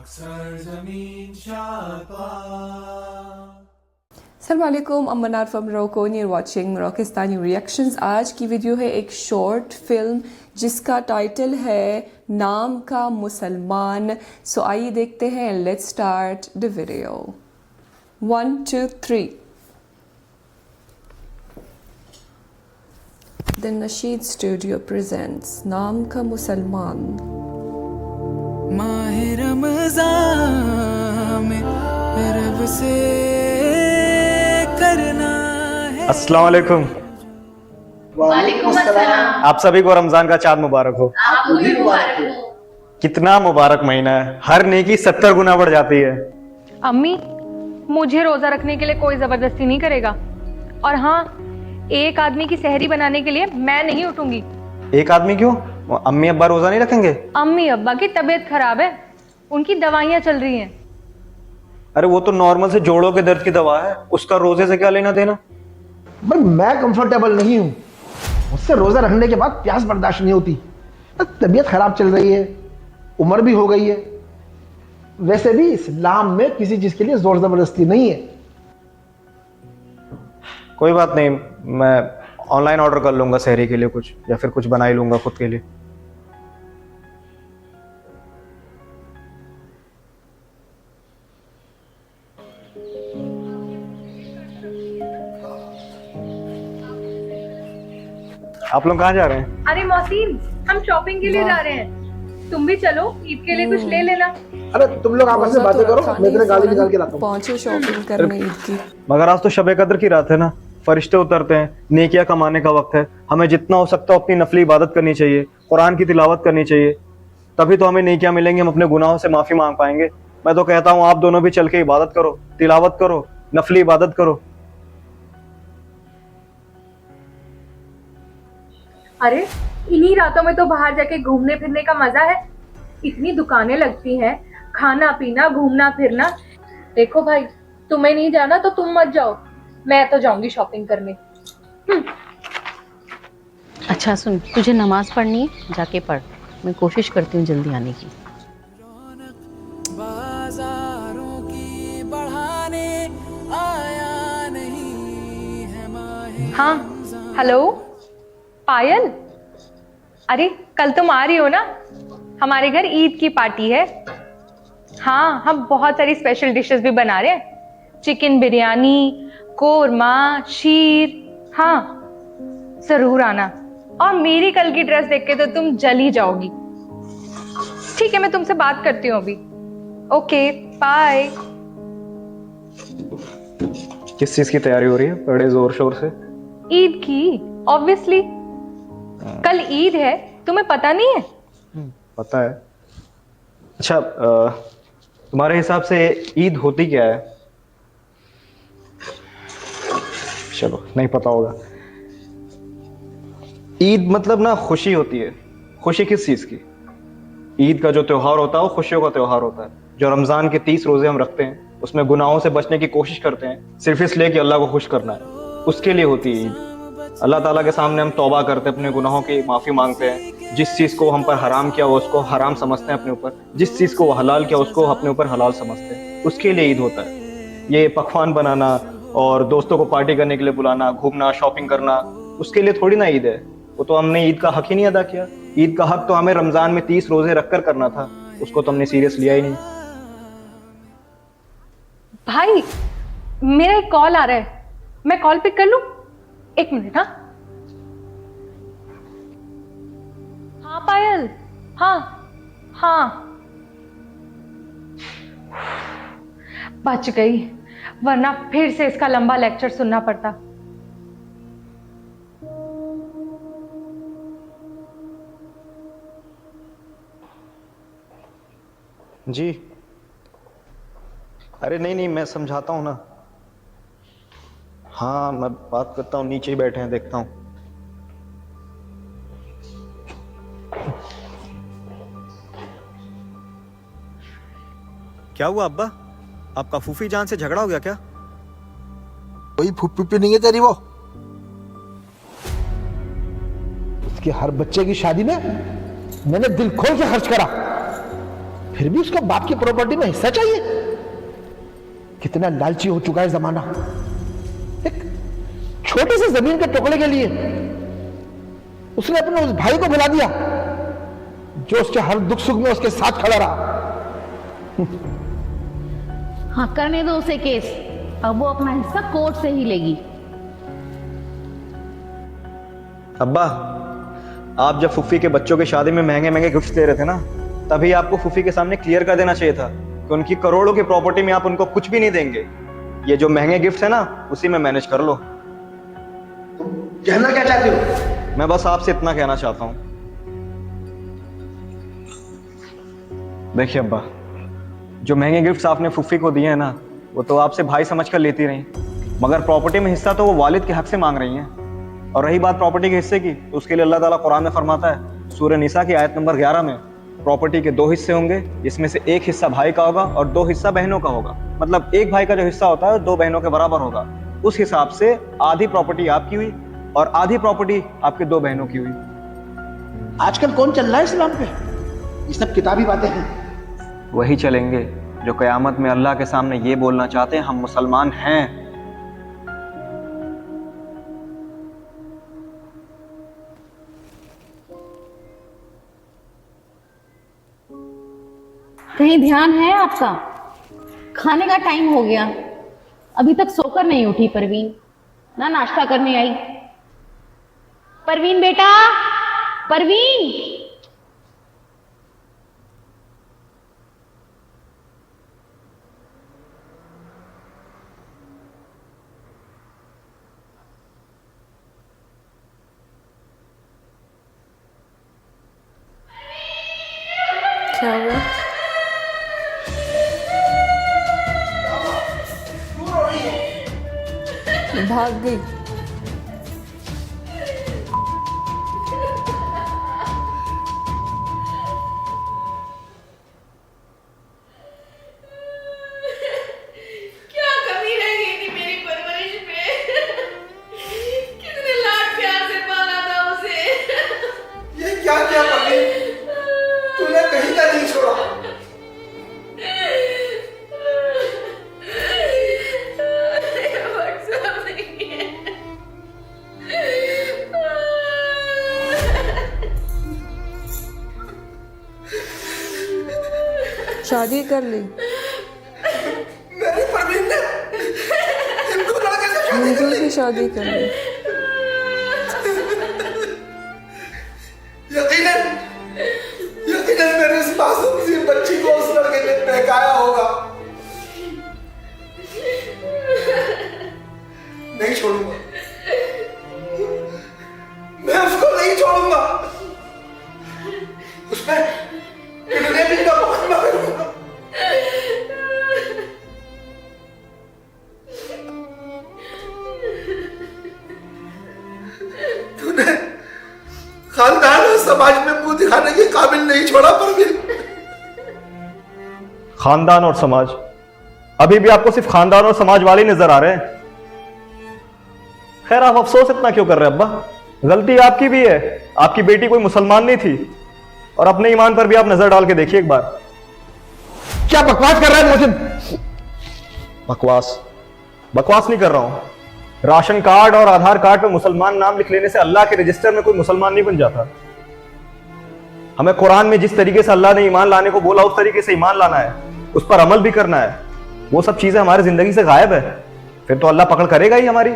अस्सलाम वालेकुम, I'm Manar from Morocco and you're watching Moroccistani Reactions। आज की वीडियो है एक शॉर्ट फिल्म जिसका टाइटल है नाम का मुसलमान। सो आइए देखते हैं, let's start the video. 1 2 3। The Nasheed studio presents नाम का मुसलमान। माह रमज़ान में रब से करना है। अस्सलाम वालेकुम। वालेकुम अस्सलाम। आप सभी को रमजान का चाँद मुबारक हो। आपको भी मुबारक हो। कितना मुबारक महीना है, हर नेकी 70 गुना बढ़ जाती है। अम्मी, मुझे रोजा रखने के लिए कोई जबरदस्ती नहीं करेगा। और हाँ, एक आदमी की सहरी बनाने के लिए मैं नहीं उठूंगी। एक आदमी क्यों? अम्मी अब्बा रोजा नहीं रखेंगे? अम्मी अब्बा की तबीयत खराब है, उनकी दवाइयाँ चल रही हैं। अरे वो तो नॉर्मल से जोड़ों के दर्द की दवा है, उसका रोजे से क्या लेना देना? भाई मैं कंफर्टेबल नहीं हूँ, मुझसे रोजा रखने के बाद प्यास बर्दाश्त नहीं होती। तबीयत खराब चल रही है, उम्र भी हो गई है। वैसे भी इस्लाम में किसी चीज के लिए जोर जबरदस्ती नहीं है। कोई बात नहीं, मैं ऑनलाइन ऑर्डर कर लूंगा सहरी के लिए कुछ, या फिर कुछ बना ही लूंगा खुद के लिए। आप लोग कहाँ जा रहे हैं? अरे मोहसिन, हम शॉपिंग के लिए जा रहे हैं, तुम भी चलो, ईद के लिए कुछ ले लेना। अरे तुम लोग आपस में बातें करो, मैं तेरे गाड़ी निकाल के लाता हूँ। पहुंचे शॉपिंग करने ईद की। मगर आज तो शब कद्र की रात है ना, फरिश्ते उतरते हैं, नेकियां कमाने का वक्त है। हमें जितना हो सकता है अपनी नफली इबादत करनी चाहिए, कुरान की तिलावत करनी चाहिए, तभी तो हमें नेकियां मिलेंगी, हम अपने गुनाहों से माफी मांग पाएंगे। मैं तो कहता हूँ आप दोनों भी चल के इबादत करो, तिलावत करो, नफली इबादत करो। अरे इन्हीं रातों में तो बाहर जाके घूमने फिरने का मजा है। इतनी दुकानें लगती हैं, खाना पीना घूमना फिरना। देखो भाई, तुम्हें नहीं जाना तो तुम मत जाओ, मैं तो जाऊंगी शॉपिंग करने। अच्छा सुन, तुझे नमाज पढ़नी है, जाके पढ़। मैं कोशिश करती हूँ जल्दी आने की। बाजारों की बढ़ाने आया नहीं है माह। हाँ, हेलो पायल। अरे कल तुम आ रही हो ना, हमारे घर ईद की पार्टी है। हाँ, हम बहुत सारी स्पेशल डिशेस भी बना रहे हैं, चिकन बिरयानी, कोरमा, शीर। हाँ जरूर आना। और मेरी कल की ड्रेस देख के तो तुम जल ही जाओगी। ठीक है, मैं तुमसे बात करती हूँ अभी। Okay bye. किस चीज की तैयारी हो रही है बड़े जोर शोर से? ईद की, ऑब्वियसली। कल ईद है, तुम्हें पता नहीं है? पता है। अच्छा, तुम्हारे हिसाब से ईद होती क्या है? चलो, नहीं पता होगा। ईद मतलब ना खुशी होती है। खुशी किस चीज की? ईद का जो त्योहार होता है वो खुशियों का त्योहार होता है। जो रमजान के 30 रोजे हम रखते हैं, उसमें गुनाहों से बचने की कोशिश करते हैं, सिर्फ इसलिए कि अल्लाह को खुश करना है, उसके लिए होती है ईद। अल्लाह ताला के सामने हम तौबा करते हैं, अपने गुनाहों की माफी मांगते हैं। जिस चीज को हम पर हराम किया वो उसको हराम समझते हैं अपने ऊपर, जिस चीज को हलाल किया उसको अपने ऊपर हलाल समझते हैं। उसके लिए ईद होता है। ये पकवान बनाना और दोस्तों को पार्टी करने के लिए बुलाना, घूमना, शॉपिंग करना, उसके लिए थोड़ी ना ईद है। वो तो हमने ईद का हक ही नहीं अदा किया। ईद का हक तो हमें रमजान में 30 रोजे रखकर करना था, उसको तो हमने सीरियस लिया ही नहीं। भाई मेरा एक कॉल आ रहा है, मैं कॉल पिक कर लूं? एक मिनट। हाँ हाँ पायल, हाँ हाँ बच गई, वरना फिर से इसका लंबा लेक्चर सुनना पड़ता। जी, अरे नहीं नहीं, मैं समझाता हूँ ना। हाँ मैं बात करता हूँ, नीचे ही बैठे हैं, देखता हूँ। क्या हुआ अब्बा? आपका फूफी जान से झगड़ा हो गया क्या? कोई फूफी नहीं है तेरी वो। उसके हर बच्चे की शादी में मैंने दिल खोल के खर्च करा। फिर भी उसको बाप की प्रॉपर्टी में हिस्सा चाहिए। कितना लालची हो चुका है जमाना। एक छोटे से जमीन के टुकड़े के लिए उसने अपने उस भाई को भुला दिया जो उसके हर दुख सुख में उसके साथ खड़ा रहा। हाँ, करने दो उसे केस। अब वो अपना हिस्सा कोर्ट से ही लेगी। अब्बा, आप जब फुफी के बच्चों की शादी में महंगे महंगे गिफ्ट दे रहे थे ना, तभी आपको फुफी के सामने क्लियर कर देना चाहिए था कि उनकी करोड़ों की प्रॉपर्टी में आप उनको कुछ भी नहीं देंगे। ये जो महंगे गिफ्ट है ना, उसी में मैनेज कर लो। तुम कहना क्या चाहते हो? मैं बस आपसे इतना कहना चाहता हूं। देखिए अब्बा, जो महंगे गिफ्ट्स आपने फुफी को दिए हैं ना, वो तो आपसे भाई समझ कर लेती रही, मगर प्रॉपर्टी में हिस्सा तो वो वालिद के हक से मांग रही हैं। और रही बात प्रॉपर्टी के हिस्से की, तो उसके लिए अल्लाह ताला कुरान में फरमाता है, सूरह निसा की आयत नंबर 11 में, प्रॉपर्टी के 2 हिस्से होंगे, जिसमें से एक हिस्सा भाई का होगा और 2 हिस्सा बहनों का होगा। मतलब एक भाई का जो हिस्सा होता है 2 बहनों के बराबर होगा। उस हिसाब से आधी प्रॉपर्टी आपकी हुई और आधी प्रॉपर्टी आपकी 2 बहनों की हुई। आजकल कौन चल रहा है इस्लाम पे? ये सब किताबी बातें हैं। वही चलेंगे जो कयामत में अल्लाह के सामने ये बोलना चाहते हैं, हम मुसलमान हैं। कहीं ध्यान है आपका? खाने का टाइम हो गया, अभी तक सोकर नहीं उठी परवीन, ना नाश्ता करने आई। परवीन बेटा, परवीन। क्या हुआ? भाग गई। क्या कमी रह गई थी मेरी परवरिश में? कितने लाड प्यार से पाला था उसे। ये क्या किया परवीन? तूने कहीं का नहीं छोड़ा। शादी कर ली? मेरी परवीन ने हिंदू लड़के से शादी कर हिंदू ली। की शादी कर ली? यकीनन यकीनन मेरे इस मासूम सी बच्ची को उस लड़के ने बहकाया होगा। नहीं छोड़ूंगा, मैं उसको नहीं छोड़ूंगा। उसमें किडनैपिंग का मुकदमा करूंगा। तूने खानदान और समाज में मुंह दिखाने के काबिल नहीं छोड़ा परवीन। खानदान और समाज? अभी भी आपको सिर्फ खानदान और समाज वाले नजर आ रहे हैं। खैर, आप अफसोस इतना क्यों कर रहे हैं अब्बा? गलती आपकी भी है। आपकी बेटी कोई मुसलमान नहीं थी, और अपने ईमान पर भी आप नजर डाल के देखिए एक बार। क्या बकवास कर रहा है मोहसिन? बकवास नहीं कर रहा हूं। राशन कार्ड और आधार कार्ड पे मुसलमान नाम लिख लेने से अल्लाह के रजिस्टर में कोई मुसलमान नहीं बन जाता। हमें कुरान में जिस तरीके से अल्लाह ने ईमान लाने को बोला, उस तरीके से ईमान लाना है, उस पर अमल भी करना है। वो सब चीजें हमारी जिंदगी से गायब है, फिर तो अल्लाह पकड़ करेगा ही हमारी।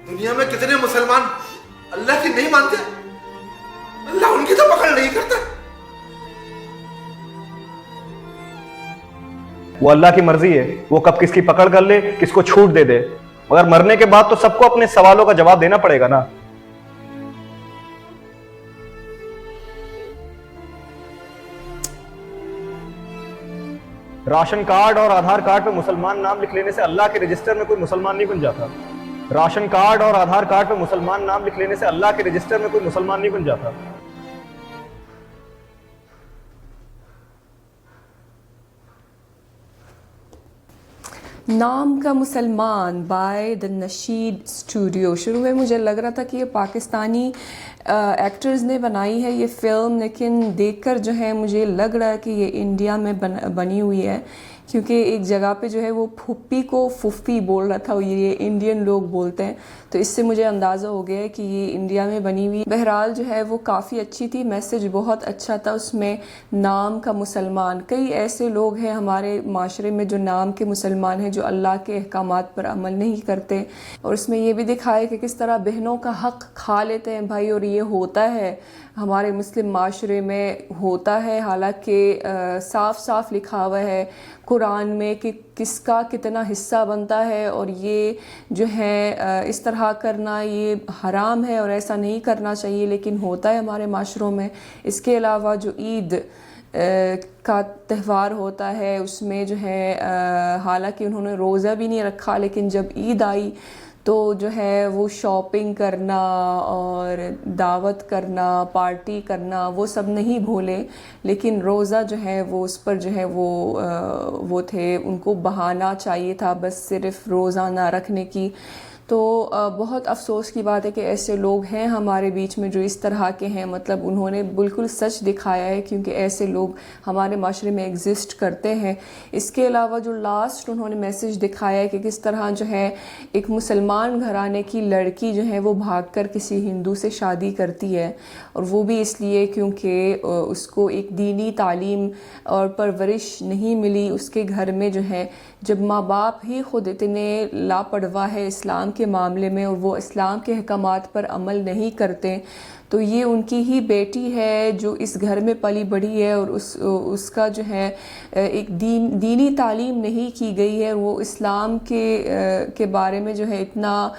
दुनिया में कितने मुसलमान अल्लाह की नहीं मानते? अल्लाह उनकी तो पकड़ नहीं करता। वो अल्लाह की मर्जी है, वो कब किसकी पकड़ कर ले, किसको छूट दे दे, मगर मरने के बाद तो सबको अपने सवालों का जवाब देना पड़ेगा ना। राशन कार्ड और आधार कार्ड पे मुसलमान नाम लिख लेने से अल्लाह के रजिस्टर में कोई मुसलमान नहीं बन जाता। राशन कार्ड और आधार कार्ड पे मुसलमान नाम लिख लेने से अल्लाह के रजिस्टर में कोई मुसलमान नहीं बन जाता। नाम का मुसलमान बाय द नशीद स्टूडियो। शुरू में मुझे लग रहा था कि ये पाकिस्तानी एक्टर्स ने बनाई है ये फ़िल्म, लेकिन देखकर जो है मुझे लग रहा है कि ये इंडिया में बनी हुई है, क्योंकि एक जगह पे जो है वो फुप्पी को फुफ्फी बोल रहा था, ये इंडियन लोग बोलते हैं, तो इससे मुझे अंदाज़ा हो गया है कि ये इंडिया में बनी हुई। बहरहाल जो है वो काफ़ी अच्छी थी, मैसेज बहुत अच्छा था उसमें। नाम का मुसलमान, कई ऐसे लोग हैं हमारे माशरे में जो नाम के मुसलमान हैं, जो अल्लाह के अहकामात पर अमल नहीं करते, और उसमें ये भी दिखाया कि किस तरह बहनों का हक़ खा लेते हैं भाई, और ये होता है हमारे मुस्लिम माशरे में होता है। हालांकि साफ साफ लिखा हुआ है कुरान में कि किसका कितना हिस्सा बनता है, और ये जो है इस तरह करना ये हराम है और ऐसा नहीं करना चाहिए, लेकिन होता है हमारे माशरों में। इसके अलावा जो ईद का त्यौहार होता है उसमें जो है हालांकि उन्होंने रोज़ा भी नहीं रखा, लेकिन जब ईद आई तो जो है वो शॉपिंग करना और दावत करना, पार्टी करना, वो सब नहीं भूले, लेकिन रोज़ा जो है वो उस पर जो है वो थे, उनको बहाना चाहिए था बस सिर्फ रोज़ा ना रखने की। तो बहुत अफसोस की बात है कि ऐसे लोग हैं हमारे बीच में जो इस तरह के हैं, मतलब उन्होंने बिल्कुल सच दिखाया है, क्योंकि ऐसे लोग हमारे माशरे में एग्जिस्ट करते हैं। इसके अलावा जो लास्ट उन्होंने मैसेज दिखाया है कि किस तरह जो है एक मुसलमान घराने की लड़की जो है वो भागकर किसी हिंदू से शादी करती है, और वो भी इसलिए क्योंकि उसको एक दीनी तालीम और परवरिश नहीं मिली उसके घर में। जो है जब माँ बाप ही खुद इतने लापरवाह है इस्लाम के मामले में, और वो इस्लाम के अहकामात पर अमल नहीं करते, तो ये उनकी ही बेटी है जो इस घर में पली बढ़ी है, और उसका जो है एक दीनी तालीम नहीं की गई है, वो इस्लाम के बारे में जो है इतना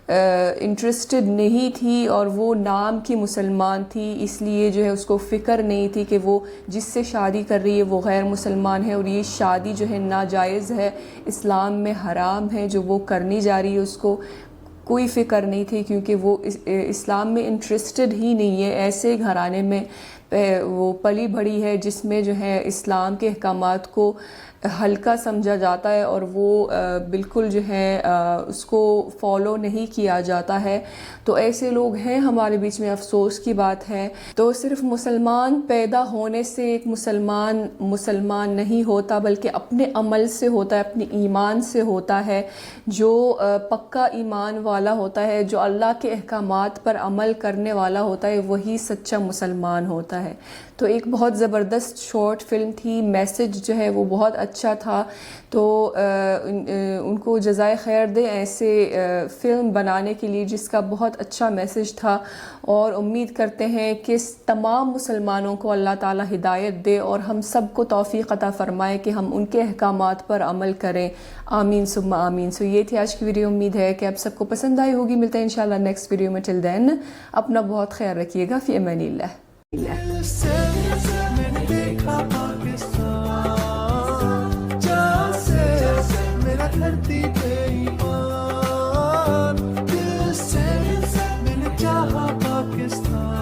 इंटरेस्टेड नहीं थी, और वो नाम की मुसलमान थी, इसलिए जो है उसको फ़िक्र नहीं थी कि वो जिससे शादी कर रही है वो गैर मुसलमान है, और ये शादी जो है नाजायज़ है, इस्लाम में हराम है, जो वो करनी जा रही है उसको कोई फ़िक्र नहीं थी, क्योंकि वो इस्लाम में इंटरेस्टेड ही नहीं है। ऐसे घराने में वो पली बढ़ी है जिसमें जो है इस्लाम के अहकामात को हल्का समझा जाता है, और वो बिल्कुल जो है उसको फॉलो नहीं किया जाता है। तो ऐसे लोग हैं हमारे बीच में, अफसोस की बात है। तो सिर्फ मुसलमान पैदा होने से एक मुसलमान नहीं होता, बल्कि अपने अमल से होता है, अपने ईमान से होता है। जो पक्का ईमान वाला होता है, जो अल्लाह के अहकामात पर अमल करने वाला होता है, वही सच्चा मुसलमान होता है। तो एक बहुत ज़बरदस्त शॉर्ट फिल्म थी, मैसेज जो है वो बहुत अच्छा था। तो उनको जज़ाए खैर दे ऐसे फ़िल्म बनाने के लिए जिसका बहुत अच्छा मैसेज था, और उम्मीद करते हैं कि तमाम मुसलमानों को अल्लाह ताला हिदायत दे और हम सबको तौफ़ीक़ अता फ़रमाए कि हम उनके अहकामात पर अमल करें। आमीन सुम्मा आमीन। सो ये थी आज की वीडियो, उम्मीद है कि आप सबको पसंद आई होगी। मिलते हैं इंशाल्लाह नेक्स्ट वीडियो में। टिल देन अपना बहुत ख्याल रखिएगा। फ़ी अमानिल्लाह। मैंने देखा पाकिस्तान, जहाँ से मेरा धरती पे ईमान, दिल से मैंने चाहा पाकिस्तान।